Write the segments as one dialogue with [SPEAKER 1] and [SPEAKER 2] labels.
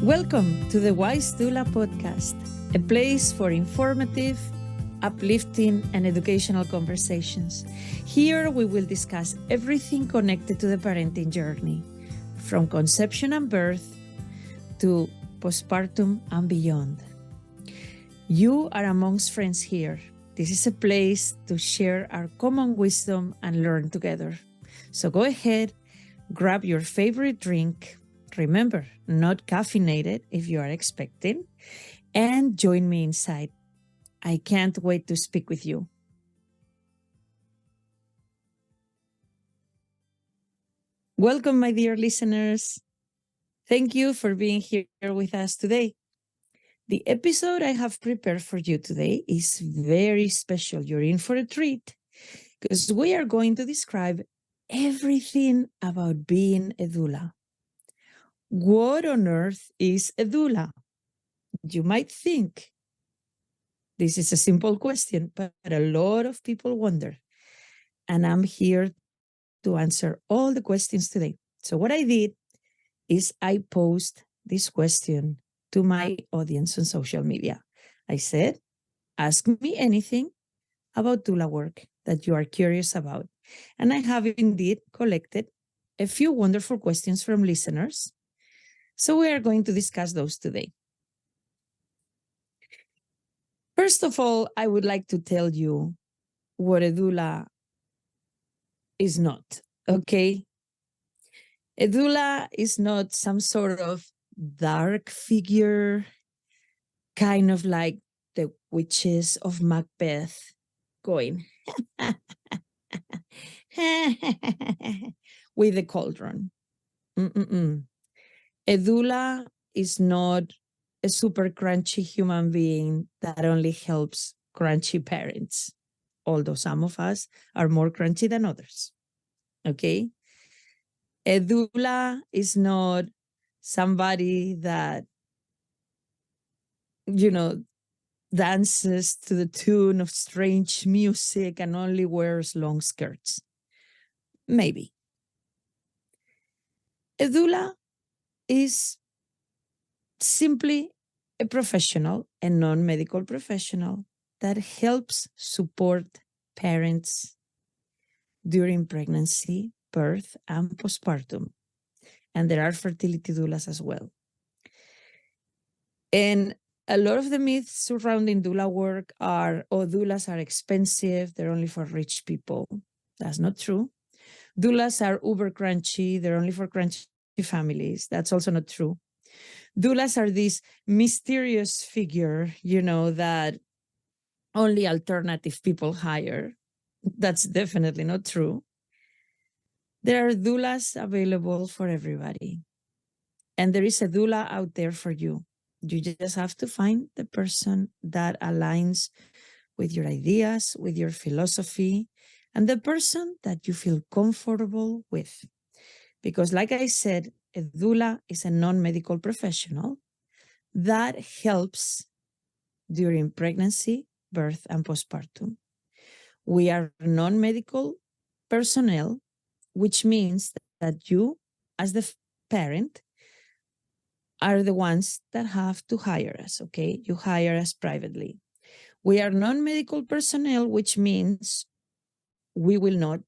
[SPEAKER 1] Welcome to the Wise Doula podcast, a place for informative, uplifting, and educational conversations. Here we will discuss everything connected to the parenting journey, from conception and birth to postpartum and beyond. You are amongst friends here. This is a place to share our common wisdom and learn together. So go ahead, grab your favorite drink. Remember, not caffeinated if you are expecting, and join me inside. I can't wait to speak with you. Welcome, my dear listeners. Thank you for being here with us today. The episode I have prepared for you today is very special. You're in for a treat because we are going to describe everything about being a doula. What on earth is a doula? You might think this is a simple question, but a lot of people wonder. And I'm here to answer all the questions today. So what I did is I posed this question to my audience on social media. I said, ask me anything about doula work that you are curious about. And I have indeed collected a few wonderful questions from listeners. So we are going to discuss those today. First of all, I would like to tell you what a doula is not, okay? A doula is not some sort of dark figure, kind of like the witches of Macbeth going with the cauldron. A doula is not a super crunchy human being that only helps crunchy parents, although some of us are more crunchy than others, okay? A doula is not somebody that, dances to the tune of strange music and only wears long skirts. Maybe. A doula is simply a professional, a non-medical professional that helps support parents during pregnancy, birth, and postpartum. And there are fertility doulas as well. And a lot of the myths surrounding doula work are, doulas are expensive, they're only for rich people. That's not true. Doulas are uber crunchy, they're only for crunchy families. That's also not true. Doulas are this mysterious figure, that only alternative people hire. That's definitely not true. There are doulas available for everybody. And there is a doula out there for you. You just have to find the person that aligns with your ideas, with your philosophy, and the person that you feel comfortable with. Because like I said, a doula is a non-medical professional that helps during pregnancy, birth, and postpartum. We are non-medical personnel, which means that you, as the parent, are the ones that have to hire us, okay? You hire us privately. We are non-medical personnel, which means we will not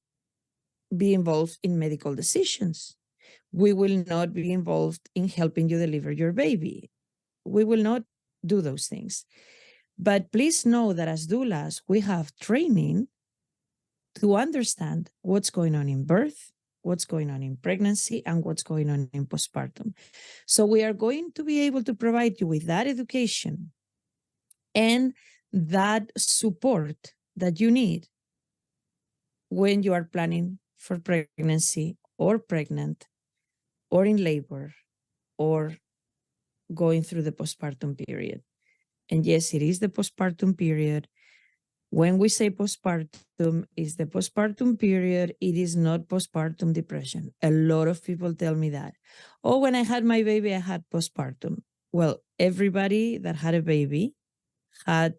[SPEAKER 1] be involved in medical decisions. We will not be involved in helping you deliver your baby. We will not do those things. But please know that as doulas, we have training to understand what's going on in birth, what's going on in pregnancy, and what's going on in postpartum. So we are going to be able to provide you with that education and that support that you need when you are planning for pregnancy or pregnant or in labor or going through the postpartum period. And yes, it is the postpartum period. When we say postpartum, is the postpartum period. It is not postpartum depression. A lot of people tell me that. Oh, when I had my baby, I had postpartum. Well, everybody that had a baby had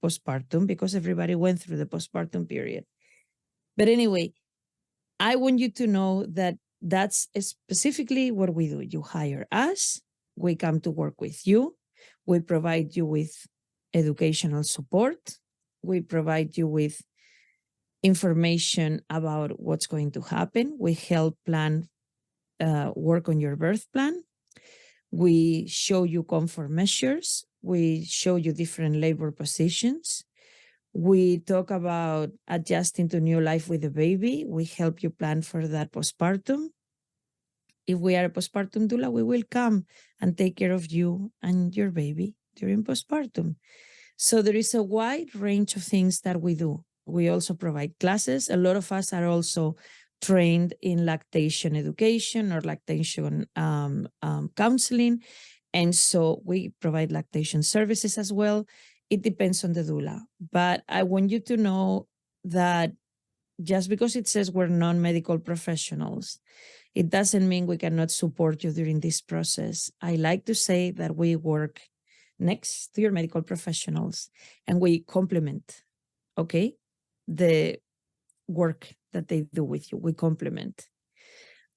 [SPEAKER 1] postpartum because everybody went through the postpartum period. But anyway, I want you to know that that's specifically what we do. You hire us, we come to work with you. We provide you with educational support. We provide you with information about what's going to happen. We help plan work on your birth plan. We show you comfort measures. We show you different labor positions. We talk about adjusting to new life with the baby. We help you plan for that postpartum. If we are a postpartum doula, we will come and take care of you and your baby during postpartum. So there is a wide range of things that we do. We also provide classes. A lot of us are also trained in lactation education or lactation counseling. And so we provide lactation services as well. It depends on the doula. But I want you to know that just because it says we're non-medical professionals, it doesn't mean we cannot support you during this process. I like to say that we work next to your medical professionals and we complement, okay, the work that they do with you. We complement.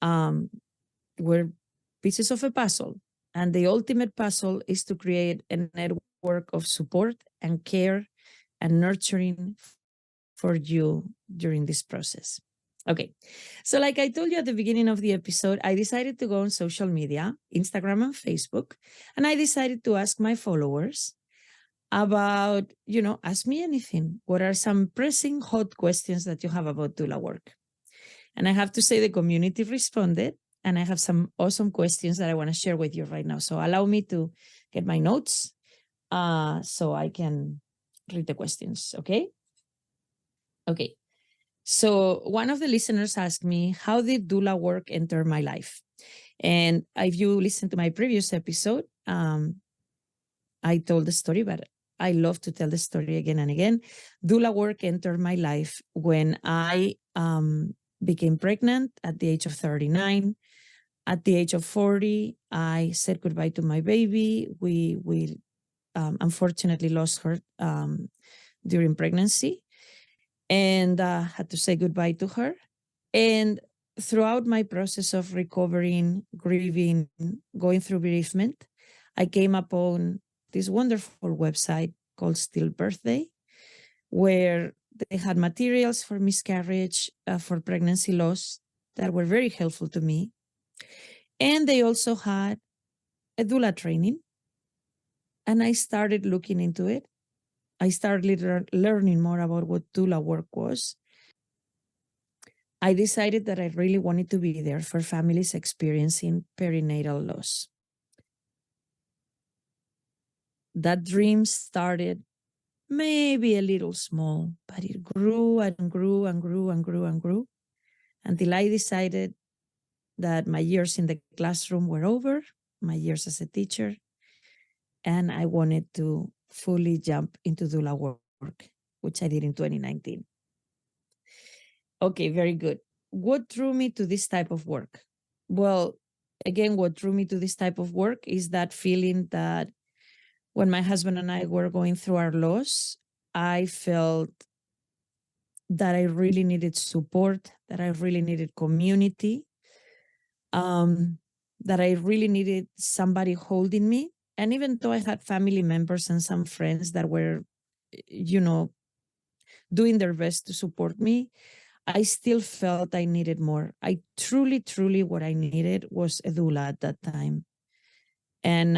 [SPEAKER 1] We're pieces of a puzzle, and the ultimate puzzle is to create a network of support and care and nurturing for you during this process. Okay, so like I told you at the beginning of the episode, I decided to go on social media, Instagram and Facebook, and I decided to ask my followers about, ask me anything. What are some pressing hot questions that you have about doula work? And I have to say the community responded, and I have some awesome questions that I want to share with you right now. So allow me to get my notes so I can read the questions, okay? Okay. So one of the listeners asked me, how did doula work enter my life? And if you listen to my previous episode, I told the story, but I love to tell the story again and again. Doula work entered my life when I became pregnant at the age of 39. At the age of 40, I said goodbye to my baby. We unfortunately lost her during pregnancy and had to say goodbye to her. And throughout my process of recovering, grieving, going through bereavement, I came upon this wonderful website called Still Birthday, where they had materials for miscarriage, for pregnancy loss that were very helpful to me. And they also had a doula training. And I started looking into it. I started learning more about what doula work was. I decided that I really wanted to be there for families experiencing perinatal loss. That dream started maybe a little small, but it grew and grew and grew and grew and grew until I decided that my years in the classroom were over, my years as a teacher, and I wanted to fully jump into doula work, which I did in 2019. Okay, very good. What drew me to this type of work? Well, again, what drew me to this type of work is that feeling that when my husband and I were going through our loss, I felt that I really needed support, that I really needed community, that I really needed somebody holding me. And even though I had family members and some friends that were, doing their best to support me, I still felt I needed more. I truly, what I needed was a doula at that time. And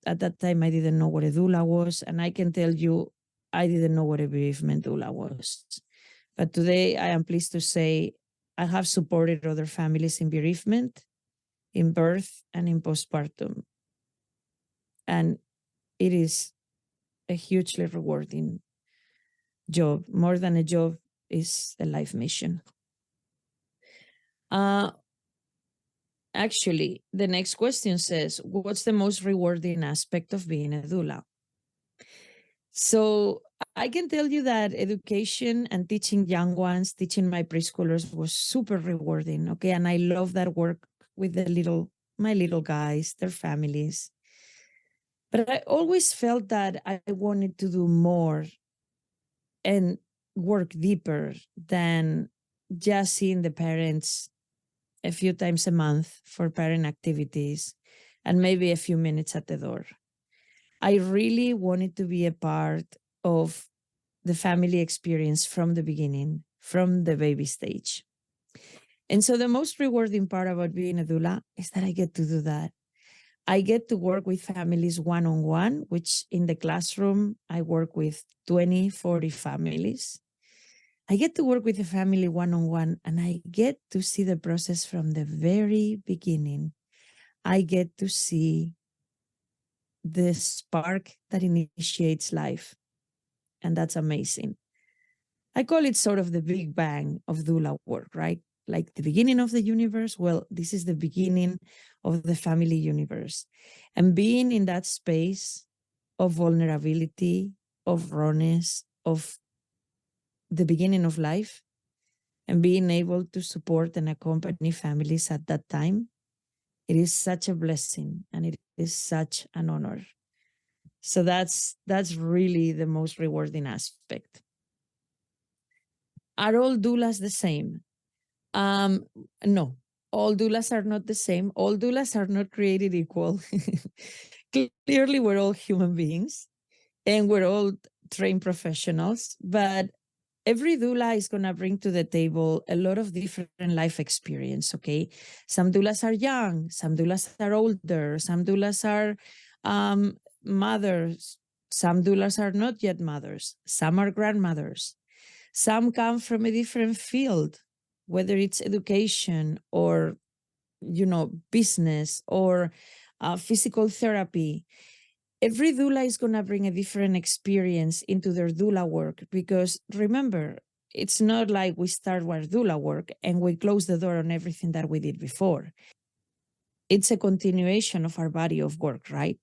[SPEAKER 1] at that time, I didn't know what a doula was. And I can tell you, I didn't know what a bereavement doula was. But today, I am pleased to say I have supported other families in bereavement, in birth, and in postpartum. And it is a hugely rewarding job. More than a job, is a life mission. Actually, the next question says, what's the most rewarding aspect of being a doula? So I can tell you that education and teaching young ones, teaching my preschoolers was super rewarding. Okay. And I love that work with my little guys, their families. But I always felt that I wanted to do more and work deeper than just seeing the parents a few times a month for parent activities and maybe a few minutes at the door. I really wanted to be a part of the family experience from the beginning, from the baby stage. And so the most rewarding part about being a doula is that I get to do that. I get to work with families one-on-one, which in the classroom, I work with 20, 40 families. I get to work with a family one-on-one, and I get to see the process from the very beginning. I get to see the spark that initiates life. And that's amazing. I call it sort of the big bang of doula work, right? Like the beginning of the universe. Well, this is the beginning of the family universe. And being in that space of vulnerability, of rawness, of the beginning of life, and being able to support and accompany families at that time, it is such a blessing and it is such an honor. So that's really the most rewarding aspect. Are all doulas the same? No, all doulas are not the same. All doulas are not created equal. Clearly, we're all human beings and we're all trained professionals, but every doula is going to bring to the table a lot of different life experience, okay? Some doulas are young, some doulas are older, some doulas are mothers, some doulas are not yet mothers, some are grandmothers. Some come from a different field, whether it's education or, business or physical therapy. Every doula is going to bring a different experience into their doula work, because remember, it's not like we start our doula work and we close the door on everything that we did before. It's a continuation of our body of work, right?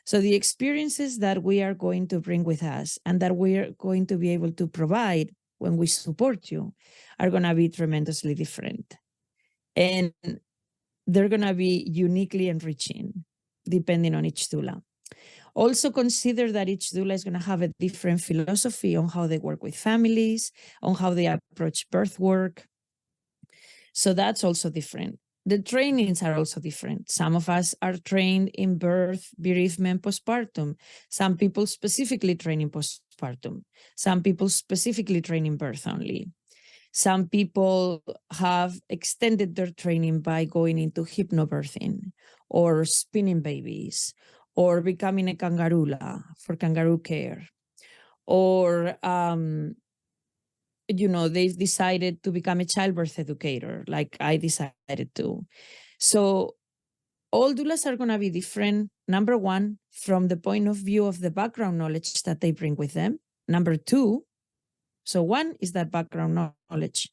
[SPEAKER 1] So the experiences that we are going to bring with us and that we're going to be able to provide when we support you are going to be tremendously different. And they're going to be uniquely enriching depending on each doula. Also consider that each doula is going to have a different philosophy on how they work with families, on how they approach birth work. So that's also different. The trainings are also different. Some of us are trained in birth, bereavement, postpartum. Some people specifically train in postpartum. Some people specifically train in birth only. Some people have extended their training by going into hypnobirthing or spinning babies or becoming a kangaroula for kangaroo care. Or they've decided to become a childbirth educator, like I decided to. So all doulas are going to be different. Number one, from the point of view of the background knowledge that they bring with them. Number two, so one is that background knowledge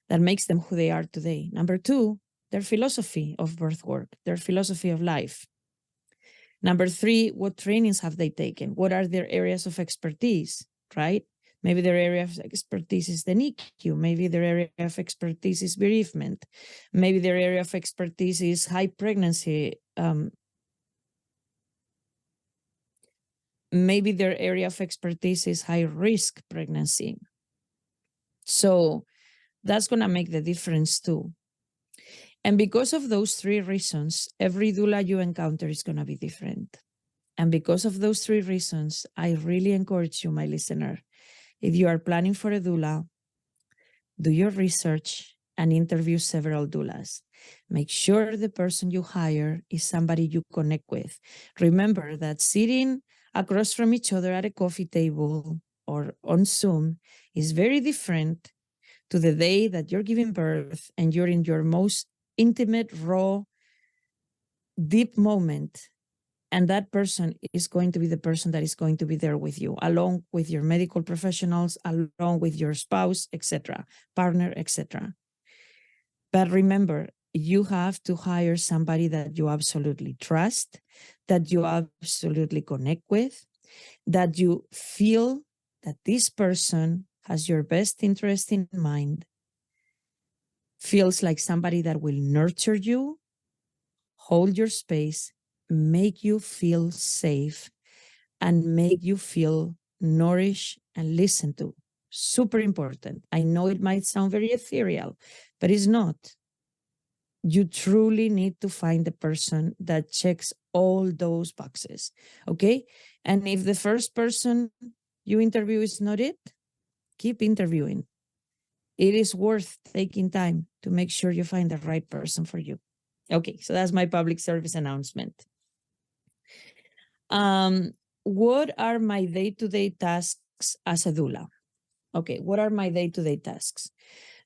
[SPEAKER 1] that makes them who they are today. Number two, their philosophy of birth work, their philosophy of life. Number three, what trainings have they taken? What are their areas of expertise, right? Maybe their area of expertise is the NICU. Maybe their area of expertise is bereavement. Maybe their area of expertise is high pregnancy. Maybe their area of expertise is high risk pregnancy. So that's going to make the difference too. And because of those three reasons, every doula you encounter is going to be different. And because of those three reasons, I really encourage you, my listener, if you are planning for a doula, do your research and interview several doulas. Make sure the person you hire is somebody you connect with. Remember that sitting across from each other at a coffee table or on Zoom is very different to the day that you're giving birth and you're in your most intimate, raw, deep moment. And that person is going to be the person that is going to be there with you, along with your medical professionals, along with your spouse, etc., partner, etc. But remember, you have to hire somebody that you absolutely trust, that you absolutely connect with, that you feel that this person has your best interest in mind, feels like somebody that will nurture you, hold your space, make you feel safe, and make you feel nourished and listened to. Super important. I know it might sound very ethereal, but it's not. You truly need to find the person that checks all those boxes. Okay. And if the first person you interview is not it, keep interviewing. It is worth taking time to make sure you find the right person for you. Okay, so that's my public service announcement. What are my day-to-day tasks as a doula? Okay, what are my day-to-day tasks?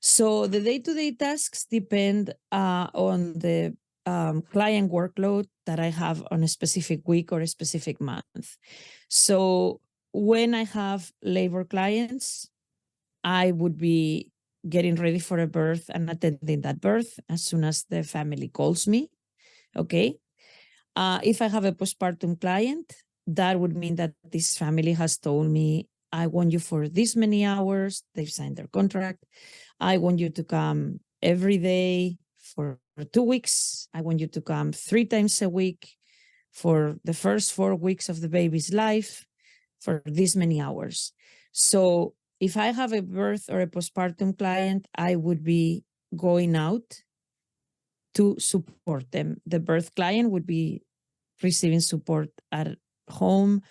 [SPEAKER 1] So the day-to-day tasks depend on the client workload that I have on a specific week or a specific month. So when I have labor clients, I would be getting ready for a birth and attending that birth as soon as the family calls me. Okay. If I have a postpartum client, that would mean that this family has told me, I want you for this many hours. They've signed their contract. I want you to come every day for 2 weeks. I want you to come 3 times a week for the first 4 weeks of the baby's life for this many hours. So if I have a birth or a postpartum client, I would be going out to support them. The birth client would be receiving support at home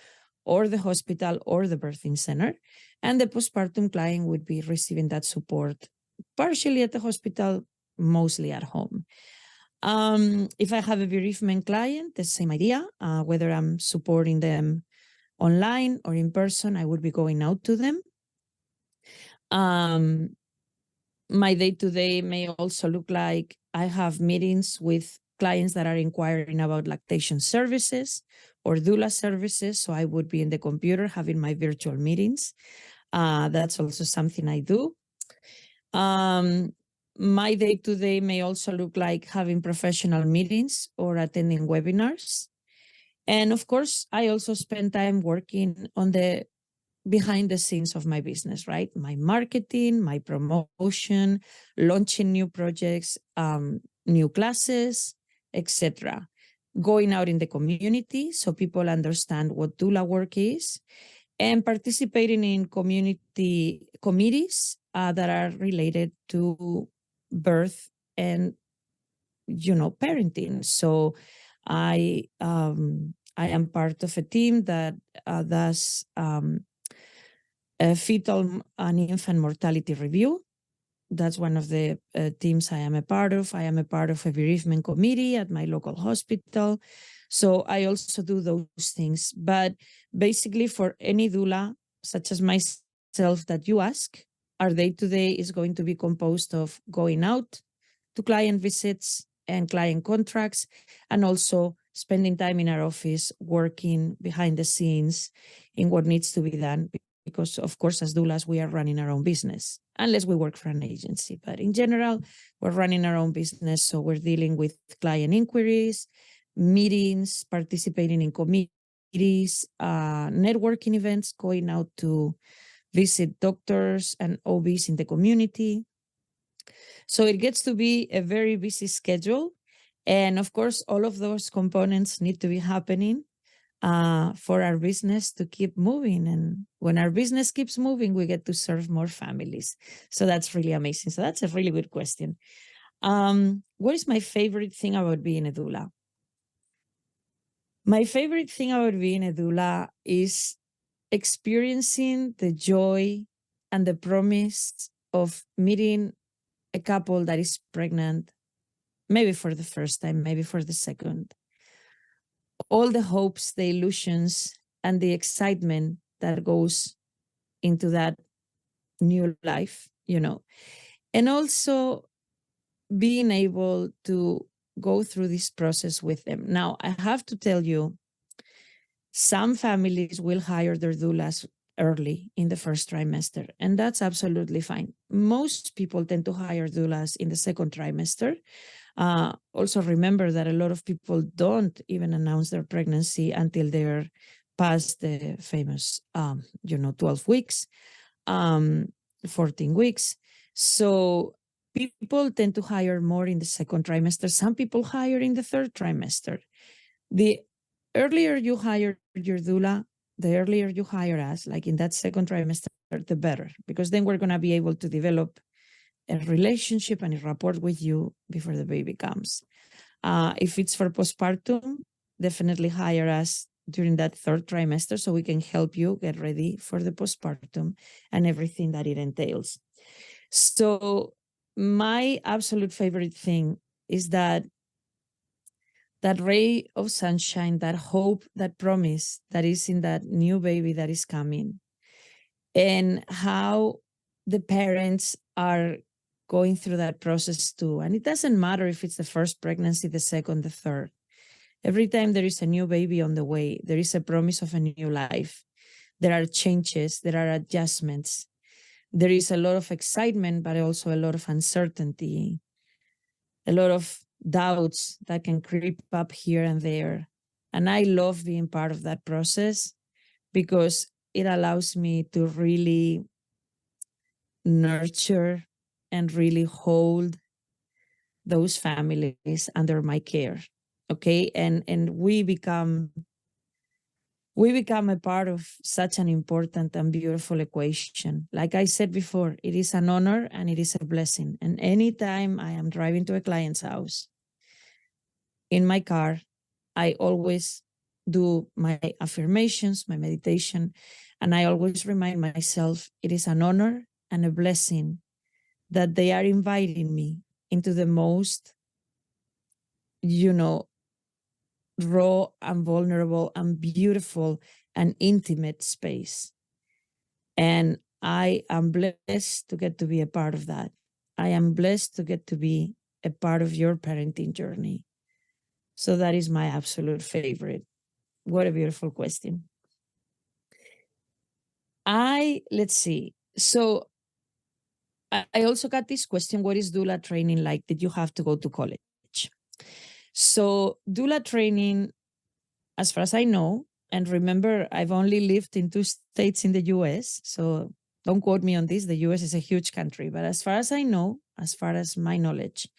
[SPEAKER 1] or the hospital or the birthing center. And the postpartum client would be receiving that support partially at the hospital, mostly at home. If I have a bereavement client, the same idea, whether I'm supporting them online or in person, I would be going out to them. My day-to-day may also look like I have meetings with clients that are inquiring about lactation services or doula services. So I would be in the computer having my virtual meetings. That's also something I do. My day-to-day may also look like having professional meetings or attending webinars. And of course, I also spend time working on the behind the scenes of my business, right? My marketing, my promotion, launching new projects, new classes, etc. Going out in the community so people understand what doula work is, and participating in community committees that are related to birth and parenting. So I am part of a team that does a fetal and infant mortality review. That's one of the teams I am a part of. I am a part of a bereavement committee at my local hospital. So I also do those things. But basically, for any doula, such as myself, that you ask, our day-to-day is going to be composed of going out to client visits and client contracts, and also spending time in our office working behind the scenes in what needs to be done. Because, of course, as doulas, we are running our own business, unless we work for an agency. But in general, we're running our own business. So we're dealing with client inquiries, meetings, participating in committees, networking events, going out to visit doctors and OBs in the community. So it gets to be a very busy schedule. And of course, all of those components need to be happening for our business to keep moving. And when our business keeps moving, we get to serve more families. So that's really amazing. So that's a really good question. What is my favorite thing about being a doula? My favorite thing about being a doula is experiencing the joy and the promise of meeting a couple that is pregnant, maybe for the first time, maybe for the second. All the hopes, the illusions, and the excitement that goes into that new life, and also being able to go through this process with them. Now, I have to tell you, some families will hire their doulas early in the first trimester, and that's absolutely fine. Most people tend to hire doulas in the second trimester. Also remember that a lot of people don't even announce their pregnancy until they're past the famous, 12 weeks, 14 weeks. So people tend to hire more in the second trimester. Some people hire in the third trimester. The earlier you hire your doula, the earlier you hire us, like in that second trimester, the better, because then we're going to be able to develop a relationship and a rapport with you before the baby comes. If it's for postpartum, definitely hire us during that third trimester so we can help you get ready for the postpartum and everything that it entails. So my absolute favorite thing is that ray of sunshine, that hope, that promise that is in that new baby that is coming, and how the parents are going through that process too. And it doesn't matter if it's the first pregnancy, the second, the third. Every time there is a new baby on the way, there is a promise of a new life. There are changes, there are adjustments. There is a lot of excitement, but also a lot of uncertainty, a lot of doubts that can creep up here and there. And I love being part of that process because it allows me to really nurture and really hold those families under my care. Okay. And we become a part of such an important and beautiful equation. Like I said before, it is an honor and it is a blessing. And anytime I am driving to a client's house in my car, I always do my affirmations, my meditation, and I always remind myself it is an honor and a blessing that they are inviting me into the most, raw and vulnerable and beautiful and intimate space. And I am blessed to get to be a part of that. I am blessed to get to be a part of your parenting journey. So that is my absolute favorite. What a beautiful question. Let's see. So I also got this question, what is doula training like? Did you have to go to college? So doula training, as far as I know, and remember, I've only lived in 2 states in the US, so don't quote me on this. The US is a huge country, but as far as I know, as far as my knowledge,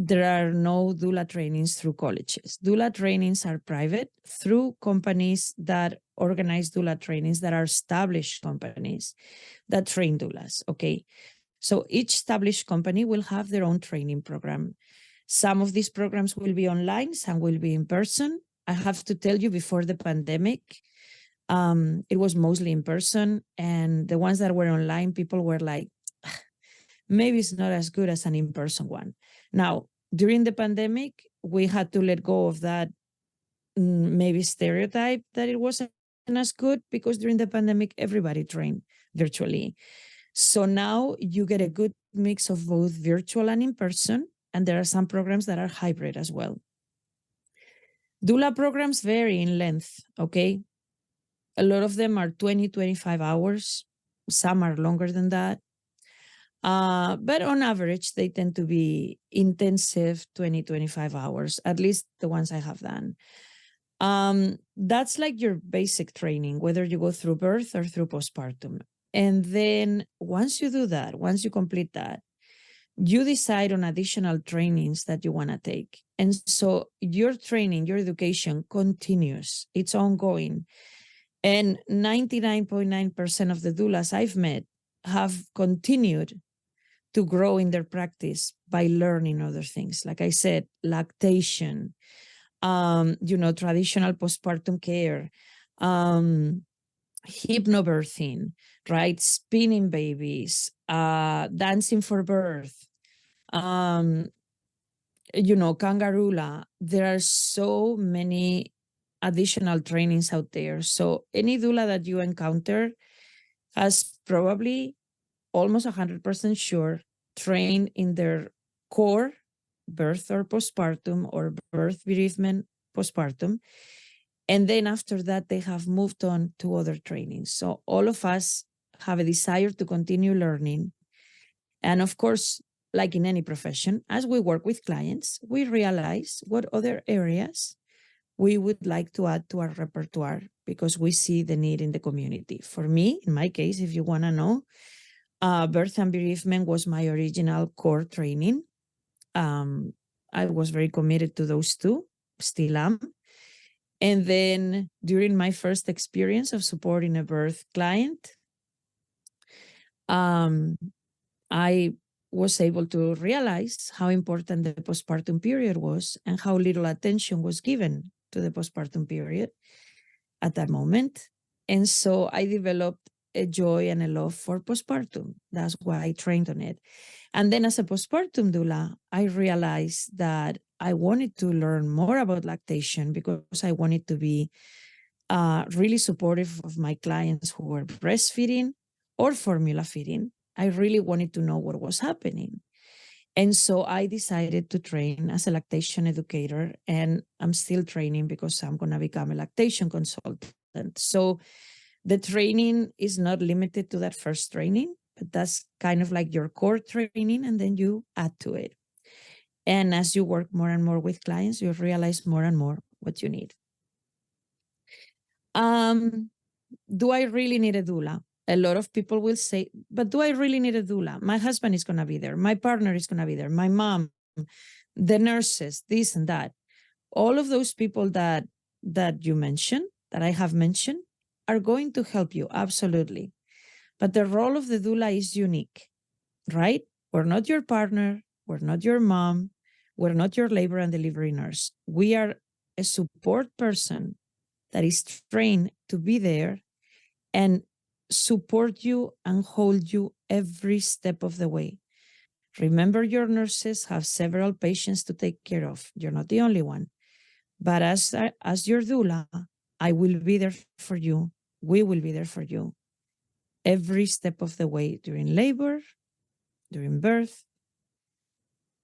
[SPEAKER 1] there are no doula trainings through colleges. Doula trainings are private through companies that organize doula trainings that are established companies that train doulas, okay? So each established company will have their own training program. Some of these programs will be online, some will be in person. I have to tell you, before the pandemic, it was mostly in person, and the ones that were online, people were like, maybe it's not as good as an in-person one. Now, during the pandemic, we had to let go of that maybe stereotype that it wasn't as good, because during the pandemic, everybody trained virtually. So now you get a good mix of both virtual and in-person, and there are some programs that are hybrid as well. Doula programs vary in length, okay? A lot of them are 20, 25 hours. Some are longer than that. But on average, they tend to be intensive 20, 25 hours, at least the ones I have done. That's like your basic training, whether you go through birth or through postpartum. And then once you do that, once you complete that, you decide on additional trainings that you want to take. And so your training, your education continues, it's ongoing. And 99.9% of the doulas I've met have continued to grow in their practice by learning other things. Like I said, lactation, traditional postpartum care, hypnobirthing, right? Spinning babies, dancing for birth, kangaroula. There are so many additional trainings out there. So any doula that you encounter has probably almost 100% sure trained in their core birth or postpartum, or birth bereavement postpartum. And then after that, they have moved on to other trainings. So all of us have a desire to continue learning. And of course, like in any profession, as we work with clients, we realize what other areas we would like to add to our repertoire, because we see the need in the community. For me, in my case, if you want to know, birth and bereavement was my original core training. I was very committed to those two, still am. And then during my first experience of supporting a birth client, I was able to realize how important the postpartum period was and how little attention was given to the postpartum period at that moment. And so I developed a joy and a love for postpartum. That's why I trained on it. And then as a postpartum doula, I realized that I wanted to learn more about lactation because I wanted to be really supportive of my clients who were breastfeeding or formula feeding. I really wanted to know what was happening. And so I decided to train as a lactation educator, and I'm still training because I'm going to become a lactation consultant. So the training is not limited to that first training, but that's kind of like your core training, and then you add to it. And as you work more and more with clients, you realize more and more what you need. Do I really need a doula? A lot of people will say, but do I really need a doula? My husband is going to be there. My partner is going to be there. My mom, the nurses, this and that. All of those people that you mentioned, that I have mentioned, are going to help you, absolutely. But the role of the doula is unique, right? We're not your partner. We're not your mom. We're not your labor and delivery nurse. We are a support person that is trained to be there and support you and hold you every step of the way. Remember, your nurses have several patients to take care of. You're not the only one. But as your doula, I will be there for you. We will be there for you every step of the way during labor, during birth,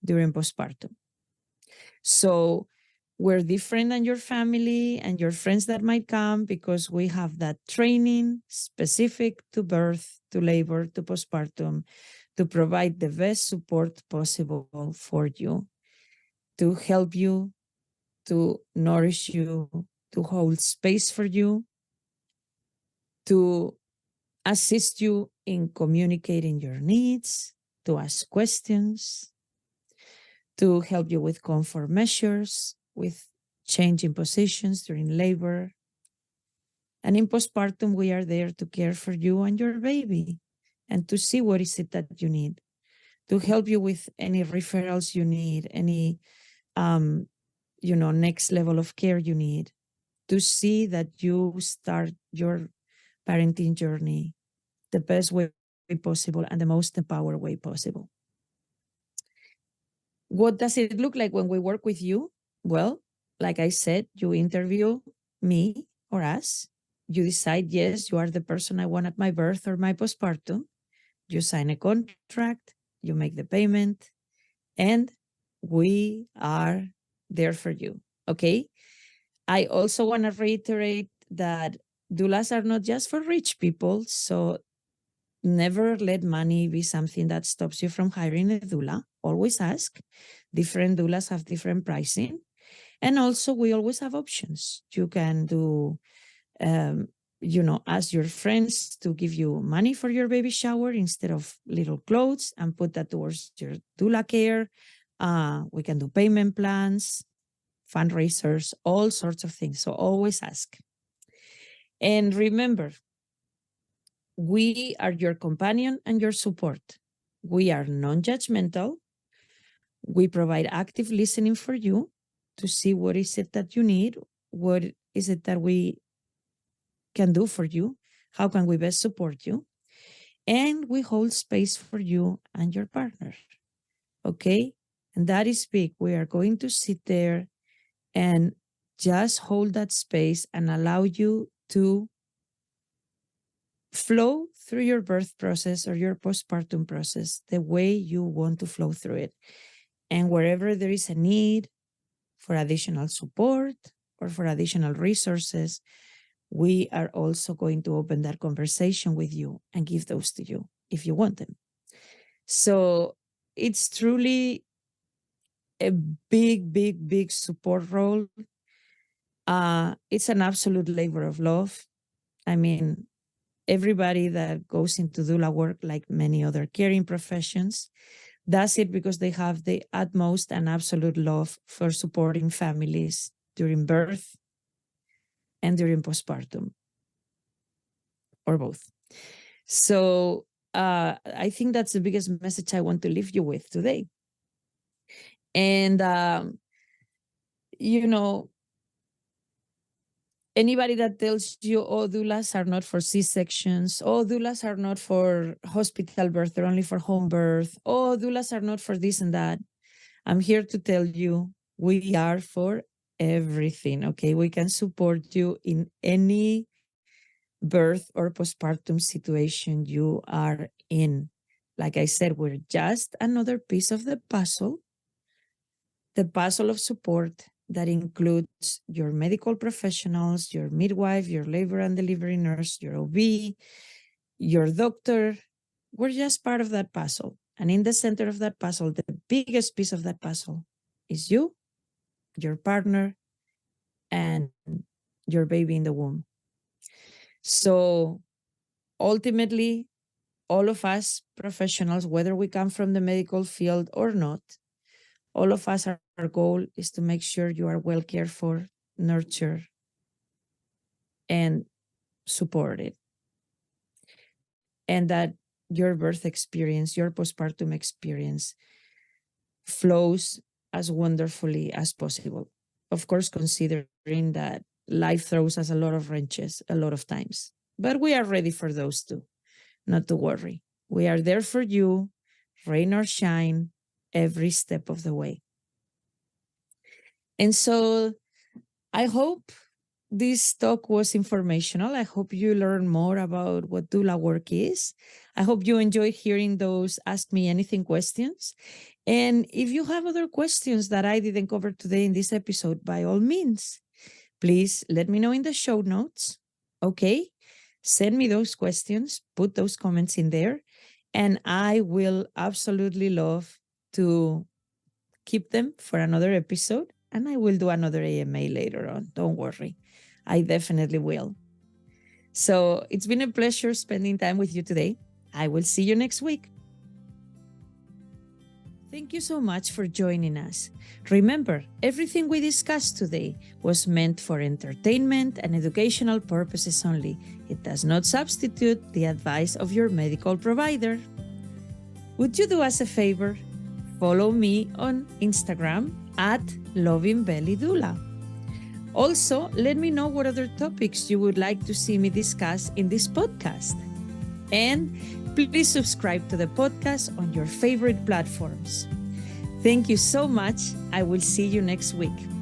[SPEAKER 1] during postpartum. So we're different than your family and your friends that might come because we have that training specific to birth, to labor, to postpartum, to provide the best support possible for you, to help you, to nourish you, to hold space for you, to assist you in communicating your needs, to ask questions, to help you with comfort measures, with changing positions during labor. And in postpartum, we are there to care for you and your baby and to see what is it that you need, to help you with any referrals you need, any next level of care you need, to see that you start your parenting journey the best way possible and the most empowered way possible. What does it look like when we work with you? Well, like I said, you interview me or us. You decide, yes, you are the person I want at my birth or my postpartum. You sign a contract, you make the payment, and we are there for you. Okay. I also want to reiterate that doulas are not just for rich people. So never let money be something that stops you from hiring a doula. Always ask. Different doulas have different pricing. And also, we always have options. You can do, ask your friends to give you money for your baby shower instead of little clothes and put that towards your doula care. We can do payment plans, fundraisers, all sorts of things. So always ask. And remember, we are your companion and your support. We are non-judgmental. We provide active listening for you to see what is it that you need, what is it that we can do for you, how can we best support you, and we hold space for you and your partner. Okay? And that is big. We are going to sit there and just hold that space and allow you to flow through your birth process or your postpartum process the way you want to flow through it. And wherever there is a need for additional support or for additional resources, we are also going to open that conversation with you and give those to you if you want them. So it's truly a big, big, big support role. It's an absolute labor of love. I mean, everybody that goes into doula work, like many other caring professions, does it because they have the utmost and absolute love for supporting families during birth and during postpartum, or both. So I think that's the biggest message I want to leave you with today. And, anybody that tells you, oh, doulas are not for C-sections, oh, doulas are not for hospital birth, they're only for home birth, oh, doulas are not for this and that, I'm here to tell you, we are for everything, okay? We can support you in any birth or postpartum situation you are in. Like I said, we're just another piece of the puzzle of support that includes your medical professionals, your midwife, your labor and delivery nurse, your OB, your doctor. We're just part of that puzzle. And in the center of that puzzle, the biggest piece of that puzzle is you, your partner, and your baby in the womb. So ultimately, all of us professionals, whether we come from the medical field or not, all of us, our goal is to make sure you are well cared for, nurtured, and supported. And that your birth experience, your postpartum experience flows as wonderfully as possible. Of course, considering that life throws us a lot of wrenches a lot of times. But we are ready for those too. Not to worry. We are there for you, rain or shine, every step of the way. And so I hope this talk was informational. I hope you learn more about what doula work is. I hope you enjoyed hearing those Ask Me Anything questions. And if you have other questions that I didn't cover today in this episode, by all means, please let me know in the show notes. Okay? Send me those questions, put those comments in there, and I will absolutely love to keep them for another episode. And I will do another AMA later on. Don't worry. I definitely will. So it's been a pleasure spending time with you today. I will see you next week. Thank you so much for joining us. Remember, everything we discussed today was meant for entertainment and educational purposes only. It does not substitute the advice of your medical provider. Would you do us a favor? Follow me on Instagram at LovingBellyDoula. Also, let me know what other topics you would like to see me discuss in this podcast. And please subscribe to the podcast on your favorite platforms. Thank you so much. I will see you next week.